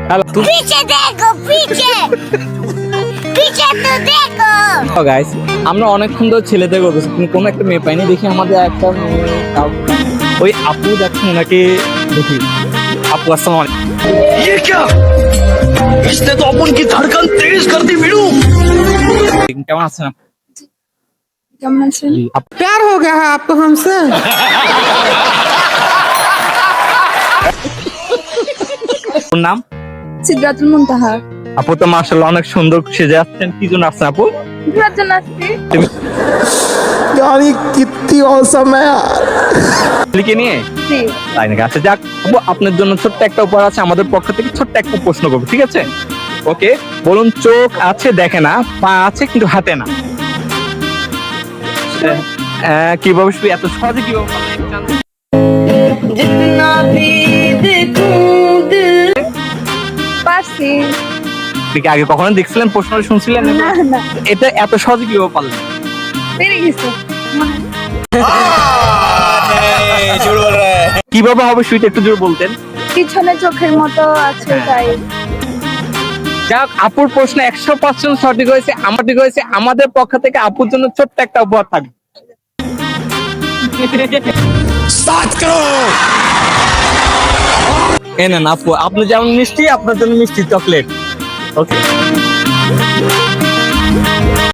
Hello पीछे देखो पीछे पीछे तो देखो গাইস, আমরা অনেকক্ষণ ধরে ছেলেদের করতেছি কিন্তু কোনো একটা মেয়ে পাইনি। দেখি আমাদের একটা মেয়ে ওই আপু যাচ্ছে ওনাকে দেখি। আপু আসসালামু আলাইকুম। ये क्या? इसने तो अपन की धड़कन तेज कर दी वीरू। কেমন আছেন আপু? কেমন আছেন? জি, प्यार हो गया है आपको हमसे? আপুর নাম? সিদরাতুল মুনতাহা। আপু তো মাশাআল্লাহ অনেক সুন্দর সেজে আসছেন। কি জন্য আসছেন আপু? ঘোরার জন্য আসছি। यानी कितनी औसम है यार। লিখে নিয়ে জি। তাই নাকি? আচ্ছা যাক আপু, আপনার জন্য ছোট্ট একটা উপহার আছে আমাদের পক্ষ থেকে। ছোট্ট একটা প্রশ্ন করবো, ঠিক আছে? ওকে, বলুন চোখ আছে দেখে না, পা আছে কিন্তু হাতে না। কিভাবে শুধু এত সহজে কিভাবে পারলেন? পারছি। আপনি কি আগে কখনো দেখছিলেন, প্রশ্নটা শুনছিলেন? না না এটা এত সহজে কিভাবে পারলেন? পেরে গেছে। কিভাবে হবে সুইট একটু জোরে বলতেন। পিছনে চোখের মতো আছে হ্যাঁ। তাই। যাক, আপুর প্রশ্ন 100% সঠিক হয়েছে, আমার ঠিক হয়েছে। আমাদের পক্ষ থেকে আপুর জন্য ছোট্ট একটা উপহার থাকবে। स्टार्ट करो। এই নেন আপু, আপনি যেমন মিষ্টি, আপনার জন্য মিষ্টি চকলেট। ওকে।